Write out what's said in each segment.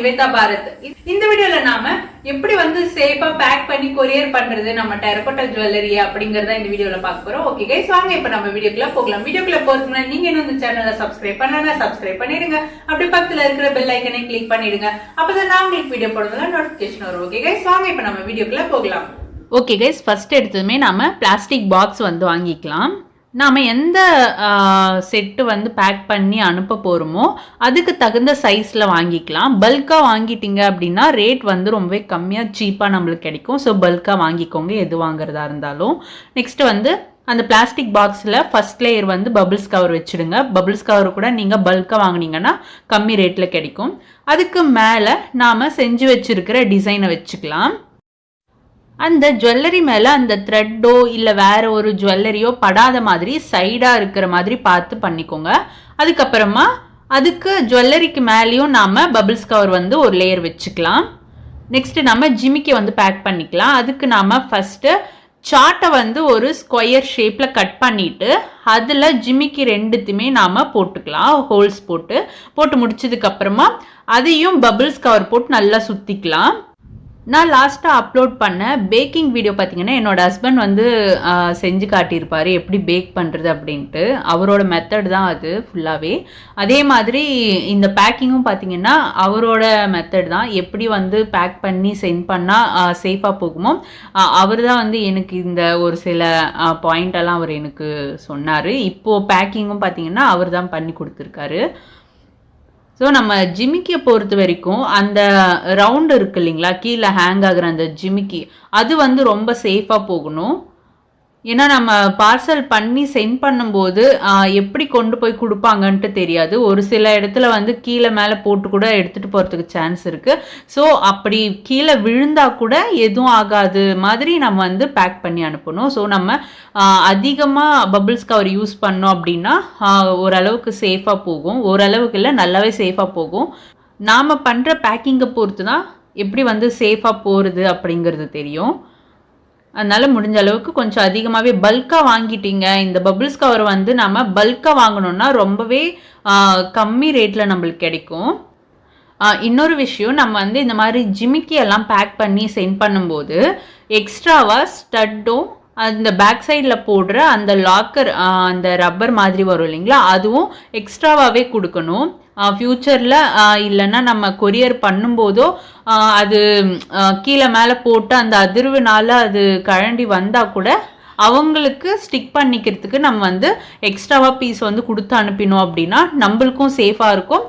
நிவேதா பாரத். இந்த வீடியோல நாம எப்படி வந்து சேஃபா பேக் பண்ணி கொரியர் பண்றது நம்ம டெரகோட்டா ஜுவல்லரி அப்படிங்கறத இந்த வீடியோல பார்க்க போறோம். ஓகே கைஸ், வாங்க இப்ப நம்ம வீடியோக்குள்ள போகலாம். வீடியோக்குள்ள போறதுக்கு முன்னாடி நீங்க இன்னும் இந்த சேனலை சப்ஸ்கிரைப் பண்ணலனா சப்ஸ்கிரைப் பண்ணிடுங்க. அப்படி பக்கத்துல இருக்கிற பெல் ஐக்கனை கிளிக் பண்ணிடுங்க. அப்பதான் நான் உங்களுக்கு வீடியோ போடுறதுல நோட்டிபிகேஷன் வரும். ஓகே கைஸ், வாங்க இப்ப நம்ம வீடியோக்குள்ள போகலாம். ஓகே கைஸ், ஃபர்ஸ்ட் எடுத்ததுமே நாம பிளாஸ்டிக் பாக்ஸ் வந்து வாங்கிக்கலாம். நாம் எந்த செட்டு வந்து பேக் பண்ணி அனுப்ப போகிறோமோ அதுக்கு தகுந்த சைஸில் வாங்கிக்கலாம். பல்காக வாங்கிட்டீங்க அப்படின்னா ரேட் வந்து ரொம்பவே கம்மியாக சீப்பாக நம்மளுக்கு கிடைக்கும். ஸோ பல்காக வாங்கிக்கோங்க எது வாங்குறதா இருந்தாலும். நெக்ஸ்ட்டு வந்து அந்த பிளாஸ்டிக் பாக்ஸில் ஃபர்ஸ்ட் லேயர் வந்து பபிள்ஸ் கவர் வச்சுடுங்க. பபிள்ஸ் கவர் கூட நீங்கள் பல்காக வாங்கினீங்கன்னா கம்மி ரேட்டில் கிடைக்கும். அதுக்கு மேலே நாம் செஞ்சு வச்சுருக்கிற டிசைனை வச்சுக்கலாம். அந்த ஜுவல்லரி மேலே அந்த த்ரெட்டோ இல்லை வேற ஒரு ஜுவல்லரியோ படாத மாதிரி சைடாக இருக்கிற மாதிரி பார்த்து பண்ணிக்கோங்க. அதுக்கப்புறமா அதுக்கு ஜுவல்லரிக்கு மேலேயும் நாம் பபிள்ஸ் கவர் வந்து ஒரு லேயர் வச்சுக்கலாம். நெக்ஸ்ட்டு நம்ம ஜிமிக்கி வந்து பேக் பண்ணிக்கலாம். அதுக்கு நாம் ஃபஸ்ட்டு சார்ட்டை வந்து ஒரு ஸ்கொயர் ஷேப்பில் கட் பண்ணிவிட்டு அதில் ஜிமிக்கி ரெண்டுத்தையுமே நாம் போட்டுக்கலாம். ஹோல்ஸ் போட்டு முடிச்சதுக்கப்புறமா அதையும் பபிள்ஸ் கவர் போட்டு நல்லா சுற்றிக்கலாம். நான் லாஸ்ட்டாக அப்லோட் பண்ண பேக்கிங் வீடியோ பார்த்தீங்கன்னா என்னோட ஹஸ்பண்ட் வந்து செஞ்சு காட்டியிருப்பார் எப்படி பேக் பண்ணுறது அப்படின்ட்டு. அவரோட மெத்தட் தான் அது ஃபுல்லாகவே. அதே மாதிரி இந்த பேக்கிங்கும் பார்த்தீங்கன்னா அவரோட மெத்தட் தான். எப்படி வந்து பேக் பண்ணி சென்ட் பண்ணால் சேஃபாக போகுமோ அவர் தான் வந்து எனக்கு இந்த ஒரு சில பாயிண்டெல்லாம் அவர் எனக்கு சொன்னார். இப்போது பேக்கிங்கும் பார்த்தீங்கன்னா அவர் தான் பண்ணி கொடுத்துருக்காரு. ஸோ நம்ம ஜிமிக்கியை பொறுத்த வரைக்கும் அந்த ரவுண்டு இருக்குது இல்லைங்களா, கீழே ஹேங் ஆகிற அந்த ஜிமிக்கி, அது வந்து ரொம்ப சேஃபாக போகணும். ஏன்னா நம்ம பார்சல் பண்ணி சென்ட் பண்ணும்போது எப்படி கொண்டு போய் கொடுப்பாங்கன்ட்டு தெரியாது. ஒரு சில இடத்துல வந்து கீழே மேலே போட்டு கூட எடுத்துகிட்டு போகிறதுக்கு சான்ஸ் இருக்குது. ஸோ அப்படி கீழே விழுந்தா கூட எதுவும் ஆகாது மாதிரி நம்ம வந்து பேக் பண்ணி அனுப்பணும். ஸோ நம்ம அதிகமாக பபிள்ஸ் கவர் யூஸ் பண்ணோம் அப்படின்னா ஓரளவுக்கு சேஃபாக போகும். ஓரளவுக்கு இல்லை, நல்லாவே சேஃபாக போகும். நாம் பண்ணுற பேக்கிங்கை பொறுத்து தான் எப்படி வந்து சேஃபாக போகிறது அப்படிங்கிறது தெரியும். அதனால் முடிஞ்ச அளவுக்கு கொஞ்சம் அதிகமாகவே பல்காக வாங்கிட்டீங்க. இந்த பபிள்ஸ் கவர் வந்து நம்ம பல்காக வாங்கணுன்னா ரொம்பவே கம்மி ரேட்டில் நம்மளுக்கு கிடைக்கும். இன்னொரு விஷயம், நம்ம வந்து இந்த மாதிரி ஜிமிக்கி எல்லாம் பேக் பண்ணி சென்ட் பண்ணும்போது எக்ஸ்ட்ராவாக ஸ்டட்டும் அந்த பேக் சைடில் போடுற அந்த லாக்கர் அந்த ரப்பர் மாதிரி வரும் இல்லைங்களா, அதுவும் எக்ஸ்ட்ராவாகவே கொடுக்கணும். ஃப்யூச்சரில் இல்லைன்னா நம்ம கொரியர் பண்ணும்போதோ அது கீழே மேலே போட்டு அந்த அதிர்வுனால அது கழண்டி வந்தால் கூட அவங்களுக்கு ஸ்டிக் பண்ணிக்கிறதுக்கு நம்ம வந்து எக்ஸ்ட்ராவாக பீஸ் வந்து கொடுத்து அனுப்பினோம் அப்படின்னா நம்மளுக்கும் சேஃபாக இருக்கும்,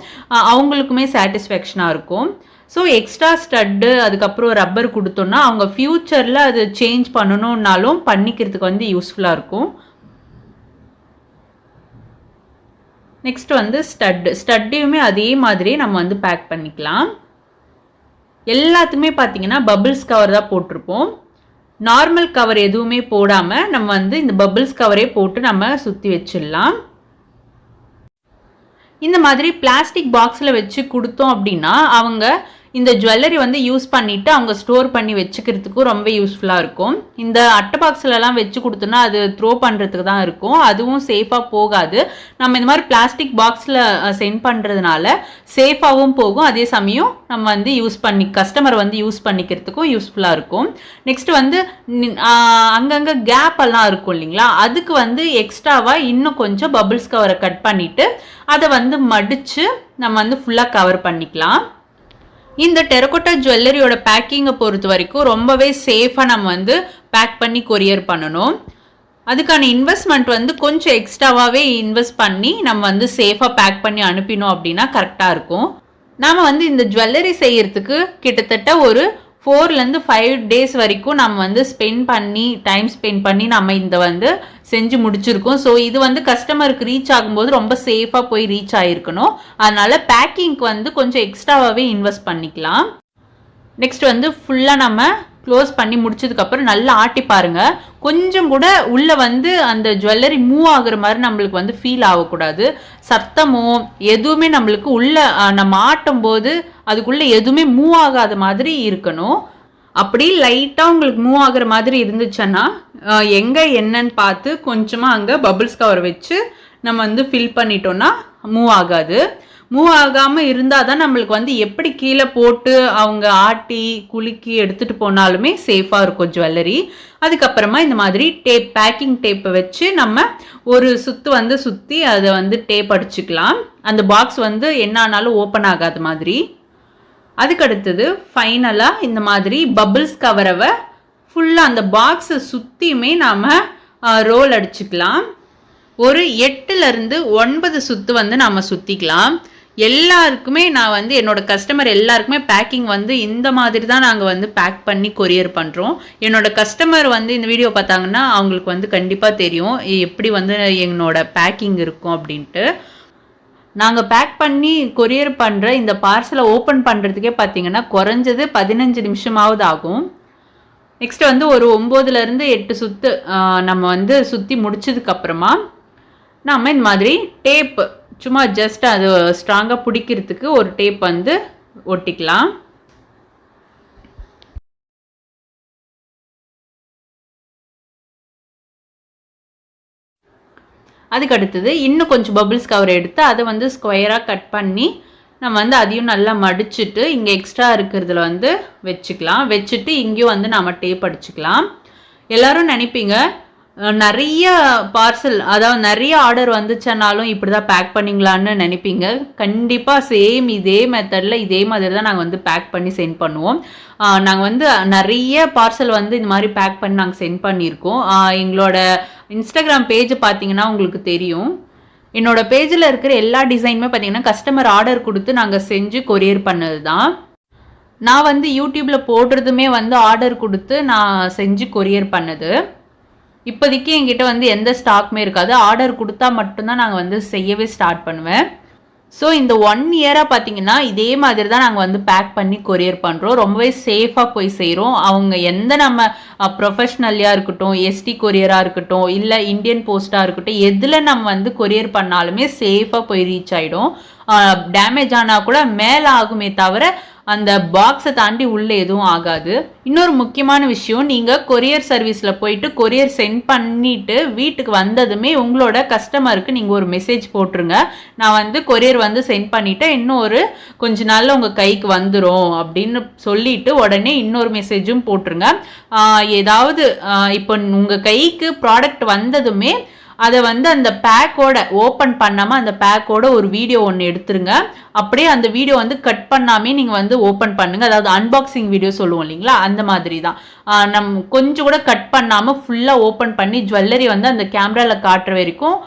அவங்களுக்குமே சாட்டிஸ்ஃபேக்ஷனாக இருக்கும். ஸோ எக்ஸ்ட்ரா ஸ்டட்டு அதுக்கப்புறம் ரப்பர் கொடுத்தோன்னா அவங்க ஃப்யூச்சரில் அது சேஞ்ச் பண்ணணுன்னாலும் பண்ணிக்கிறதுக்கு வந்து யூஸ்ஃபுல்லாக இருக்கும். நெக்ஸ்ட் வந்து ஸ்டட்டையுமே அதே மாதிரி நம்ம வந்து பேக் பண்ணிக்கலாம். எல்லாத்துமே பார்த்தீங்கன்னா பபிள்ஸ் கவர் தான் போட்டிருப்போம். நார்மல் கவர் எதுவுமே போடாமல் நம்ம வந்து இந்த பபிள்ஸ் கவரே போட்டு நம்ம சுற்றி வச்சிடலாம். இந்த மாதிரி பிளாஸ்டிக் பாக்ஸில் வச்சு கொடுத்தோம் அப்படின்னா அவங்க இந்த ஜுவல்லரி வந்து யூஸ் பண்ணிவிட்டு அவங்க ஸ்டோர் பண்ணி வச்சுக்கிறதுக்கும் ரொம்ப யூஸ்ஃபுல்லாக இருக்கும். இந்த அட்டை பாக்ஸ்லலாம் வச்சு கொடுத்தோன்னா அது த்ரோ பண்ணுறதுக்கு தான் இருக்கும், அதுவும் சேஃபாக போகாது. நம்ம இந்த மாதிரி பிளாஸ்டிக் பாக்ஸில் சென்ட் பண்ணுறதுனால சேஃபாகவும் போகும், அதே சமயம் நம்ம வந்து கஸ்டமர் வந்து யூஸ் பண்ணிக்கிறதுக்கும் யூஸ்ஃபுல்லாக இருக்கும். நெக்ஸ்ட் வந்து அங்கங்கே கேப் எல்லாம் இருக்கும் இல்லைங்களா, அதுக்கு வந்து எக்ஸ்ட்ராவாக இன்னும் கொஞ்சம் பபிள்ஸ் கவரை கட் பண்ணிவிட்டு அதை வந்து மடித்து நம்ம வந்து ஃபுல்லாக கவர் பண்ணிக்கலாம். இந்த டெரகோட்டா ஜுவல்லரியோட பேக்கிங்கை பொறுத்த வரைக்கும் ரொம்பவே சேஃபாக நம்ம வந்து பேக் பண்ணி கொரியர் பண்ணணும். அதுக்கான இன்வெஸ்ட்மெண்ட் வந்து கொஞ்சம் எக்ஸ்ட்ராவாகவே இன்வெஸ்ட் பண்ணி நம்ம வந்து சேஃபாக பேக் பண்ணி அனுப்பினோம் அப்படின்னா கரெக்டாக இருக்கும். நாம் வந்து இந்த ஜுவல்லரி செய்யறதுக்கு கிட்டத்தட்ட ஒரு 4 to 5 days வரைக்கும் நம்ம வந்து டைம் ஸ்பெண்ட் பண்ணி நம்ம இந்த வந்து செஞ்சு முடிச்சிருக்கோம். ஸோ இது வந்து கஸ்டமருக்கு ரீச் ஆகும்போது ரொம்ப சேஃபாக போய் ரீச் ஆகிருக்கணும். அதனால பேக்கிங்க்கு வந்து கொஞ்சம் எக்ஸ்ட்ராவாகவே இன்வெஸ்ட் பண்ணிக்கலாம். நெக்ஸ்ட் வந்து ஃபுல்லாக நம்ம க்ளோஸ் பண்ணி முடிச்சதுக்கப்புறம் நல்லா ஆட்டி பாருங்க. கொஞ்சம் கூட உள்ளே வந்து அந்த ஜுவல்லரி மூவ் ஆகுற மாதிரி நம்மளுக்கு வந்து ஃபீல் ஆகக்கூடாது. சத்தமோ எதுவுமே நம்மளுக்கு உள்ள நம்ம ஆட்டும் போது அதுக்குள்ளே எதுவுமே மூவ் ஆகாத மாதிரி இருக்கணும். அப்படி லைட்டாக உங்களுக்கு மூவ் ஆகுற மாதிரி இருந்துச்சுன்னா எங்கே என்னன்னு பார்த்து கொஞ்சமாக அங்கே பபிள்ஸ் கவர் வச்சு நம்ம வந்து ஃபில் பண்ணிட்டோம்னா மூவ் ஆகாது. மூவ் ஆகாமல் இருந்தால் தான் நம்மளுக்கு வந்து எப்படி கீழே போட்டு அவங்க ஆட்டி குலுக்கி எடுத்துகிட்டு போனாலுமே சேஃபாக இருக்கும் ஜுவல்லரி. அதுக்கப்புறமா இந்த மாதிரி டேப், பேக்கிங் டேப்பை வச்சு நம்ம ஒரு சுற்று வந்து சுற்றி அதை வந்து டேப் அடிச்சுக்கலாம். அந்த பாக்ஸ் வந்து என்ன ஆனாலும் ஓப்பன் ஆகாத மாதிரி. அதுக்கடுத்தது ஃபைனலாக இந்த மாதிரி பபிள்ஸ் கவரவை ஃபுல்லாக அந்த பாக்ஸை சுற்றியுமே நாம் ரோல் அடிச்சுக்கலாம். ஒரு 8லேருந்து 9 சுற்று வந்து நாம் சுற்றிக்கலாம். எல்லாருக்குமே நான் வந்து என்னோட கஸ்டமர் எல்லாருக்குமே பேக்கிங் வந்து இந்த மாதிரி தான் நாங்கள் வந்து பேக் பண்ணி கொரியர் பண்ணுறோம். என்னோட கஸ்டமர் வந்து இந்த வீடியோ பார்த்தாங்கன்னா அவங்களுக்கு வந்து கண்டிப்பாக தெரியும் எப்படி வந்து என்னோட பேக்கிங் இருக்கும் அப்படின்ட்டு. நாங்கள் பேக் பண்ணி கொரியர் பண்ணுற இந்த பார்சலை ஓப்பன் பண்ணுறதுக்கே பார்த்தீங்கன்னா குறைஞ்சது 15 நிமிஷமாவது ஆகும். நெக்ஸ்ட் வந்து ஒரு 9லேருந்து 8 சுற்று நம்ம வந்து சுற்றி முடிச்சதுக்கப்புறமா நம்ம இந்த மாதிரி டேப் சும்மா ஜஸ்ட் அது ஸ்ட்ராங்காக பிடிக்கிறதுக்கு ஒரு டேப் வந்து ஒட்டிக்கலாம். அதுக்கு அடுத்தது இன்னும் கொஞ்சம் பபிள்ஸ் கவர் எடுத்து அதை வந்து ஸ்கொயராக கட் பண்ணி நம்ம வந்து அதையும் நல்லா மடிச்சுட்டு இங்கே எக்ஸ்ட்ரா இருக்கிறதுல வந்து வச்சுக்கலாம். வச்சுட்டு இங்கேயும் வந்து நம்ம டேப் அடிச்சுக்கலாம். எல்லோரும் நினைப்பீங்க நிறைய பார்சல், அதாவது நிறைய ஆர்டர் வந்துச்சுனாலும் இப்படி தான் பேக் பண்ணிங்களான்னு நினைப்பீங்க. கண்டிப்பாக சேம் இதே மெத்தடில் இதே மாதிரி தான் நாங்கள் வந்து பேக் பண்ணி சென்ட் பண்ணுவோம். நாங்கள் வந்து நிறைய பார்சல் வந்து இந்த மாதிரி பேக் பண்ணி நாங்கள் சென்ட் பண்ணியிருக்கோம். எங்களோட இன்ஸ்டாகிராம் பேஜ் பார்த்தீங்கன்னா உங்களுக்கு தெரியும். என்னோட பேஜில் இருக்கிற எல்லா டிசைனுமே பார்த்தீங்கன்னா கஸ்டமர் ஆர்டர் கொடுத்து நாங்கள் செஞ்சு கொரியர் பண்ணது தான். நான் வந்து யூடியூப்பில் போடுறதுமே வந்து ஆர்டர் கொடுத்து நான் செஞ்சு கொரியர் பண்ணது. இப்போதைக்கு என்கிட்ட வந்து எந்த ஸ்டாக்குமே இருக்காது. ஆர்டர் கொடுத்தா மட்டும்தான் நாங்கள் வந்து செய்யவே ஸ்டார்ட் பண்ணுவேன். ஸோ இந்த 1 இயராக பார்த்தீங்கன்னா இதே மாதிரி தான் நாங்கள் வந்து பேக் பண்ணி கொரியர் பண்ணுறோம். ரொம்பவே சேஃபாக போய் செய்கிறோம். அவங்க எந்த நம்ம ப்ரொஃபஷ்னலியாக இருக்கட்டும், எஸ்டி கொரியராக இருக்கட்டும், இல்லை இந்தியன் போஸ்ட்டாக இருக்கட்டும், எதில் நம்ம வந்து கொரியர் பண்ணாலுமே சேஃபாக போய் ரீச் ஆகிடும். டேமேஜ் ஆனால் கூட மேலே ஆகுமே தவிர அந்த பாக்ஸை தாண்டி உள்ளே எதுவும் ஆகாது. இன்னொரு முக்கியமான விஷயம், நீங்கள் கொரியர் சர்வீஸில் போயிட்டு கொரியர் சென்ட் பண்ணிவிட்டு வீட்டுக்கு வந்ததுமே உங்களோட கஸ்டமருக்கு நீங்கள் ஒரு மெசேஜ் போட்டுருங்க. நான் வந்து கொரியர் வந்து சென்ட் பண்ணிவிட்டேன், இன்னும் ஒரு கொஞ்ச நாளில் உங்கள் கைக்கு வந்துடும் அப்படின்னு சொல்லிட்டு உடனே இன்னொரு மெசேஜும் போட்டுருங்க. ஏதாவது இப்போ உங்கள் கைக்கு ப்ராடக்ட் வந்ததுமே அதை வந்து அந்த பேக்கோட ஓப்பன் பண்ணாமல் அந்த பேக்கோட ஒரு வீடியோ ஒன்று எடுத்துருங்க. அப்படியே அந்த வீடியோ வந்து கட் பண்ணாமே நீங்கள் வந்து ஓப்பன் பண்ணுங்கள். அதாவது அன்பாக்சிங் வீடியோ சொல்லுவோம் இல்லைங்களா, அந்த மாதிரி தான். நம்ம கொஞ்சம் கூட கட் பண்ணாமல் ஃபுல்லாக ஓப்பன் பண்ணி ஜுவல்லரி வந்து அந்த கேமராவில் காட்டுற வரைக்கும்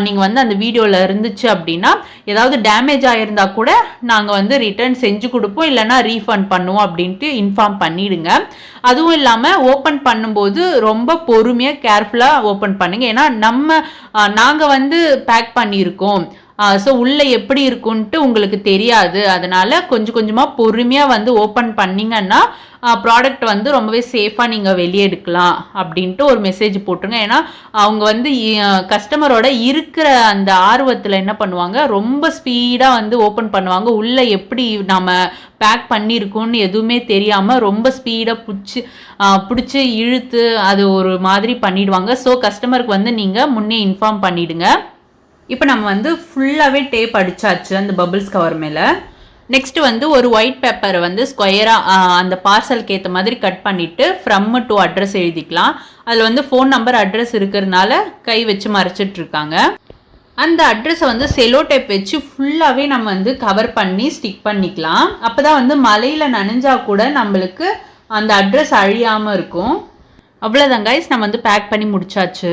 நீங்கள் வந்து அந்த வீடியோவில் இருந்துச்சு அப்படின்னா ஏதாவது டேமேஜ் ஆகிருந்தா கூட நாங்கள் வந்து ரிட்டர்ன் செஞ்சு கொடுப்போம், இல்லைனா ரீஃபண்ட் பண்ணுவோம் அப்படின்ட்டு இன்ஃபார்ம் பண்ணிவிடுங்க. அதுவும் இல்லாமல் ஓப்பன் பண்ணும்போது ரொம்ப பொறுமையாக கேர்ஃபுல்லாக ஓப்பன் பண்ணுங்க. ஏன்னா நாங்கள் வந்து பேக் பண்ணியிருக்கோம், ஸோ உள்ளே எப்படி இருக்குன்ட்டு உங்களுக்கு தெரியாது. அதனால் கொஞ்சம் கொஞ்சமாக பொறுமையாக வந்து ஓப்பன் பண்ணிங்கன்னா ப்ராடக்ட் வந்து ரொம்பவே சேஃபாக நீங்கள் வெளியே எடுக்கலாம் அப்படின்ட்டு ஒரு மெசேஜ் போட்டுருங்க. ஏன்னா அவங்க வந்து கஸ்டமரோட இருக்கிற அந்த ஆர்வத்தில் என்ன பண்ணுவாங்க, ரொம்ப ஸ்பீடாக வந்து ஓப்பன் பண்ணுவாங்க. உள்ளே எப்படி நம்ம பேக் பண்ணியிருக்கோன்னு எதுவுமே தெரியாமல் ரொம்ப ஸ்பீடாக பிடிச்சி இழுத்து அது ஒரு மாதிரி பண்ணிடுவாங்க. ஸோ கஸ்டமருக்கு வந்து நீங்கள் முன்னே இன்ஃபார்ம் பண்ணிவிடுங்க. இப்போ நம்ம வந்து ஃபுல்லாகவே டேப் அடித்தாச்சு அந்த பபிள்ஸ் கவர் மேலே. நெக்ஸ்ட் வந்து ஒரு ஒயிட் பேப்பரை வந்து ஸ்கொயராக அந்த பார்சலுக்கு ஏற்ற மாதிரி கட் பண்ணிவிட்டு ஃப்ரம் டு அட்ரஸ் எழுதிக்கலாம். அதில் வந்து ஃபோன் நம்பர் அட்ரஸ் இருக்கிறதுனால கை வச்சு மறைச்சிட்ருக்காங்க. அந்த அட்ரஸை வந்து செலோ டேப் வச்சு ஃபுல்லாகவே நம்ம வந்து கவர் பண்ணி ஸ்டிக் பண்ணிக்கலாம். அப்போ தான் வந்து மழையில் நனைஞ்சா கூட நம்மளுக்கு அந்த அட்ரஸ் அழியாமல் இருக்கும். அவ்வளோதான் கைஸ், நம்ம வந்து பேக் பண்ணி முடிச்சாச்சு.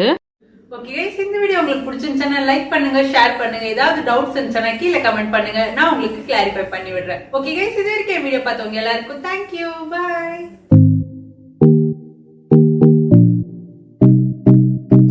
ஓகே கைஸ், இந்த வீடியோ உங்களுக்கு பிடிச்சிருந்துச்சுன்னா லைக் பண்ணுங்க, ஷேர் பண்ணுங்க. ஏதாவது டவுட்ஸ் இருந்துச்சுன்னா கீழே கமெண்ட் பண்ணுங்க, நான் உங்களுக்கு கிளாரிஃபை பண்ணி விடுறேன். ஓகே கைஸ், இது வரைக்கும் வீடியோ பார்த்தவங்க எல்லாருக்கும் தேங்க்யூ, பாய்.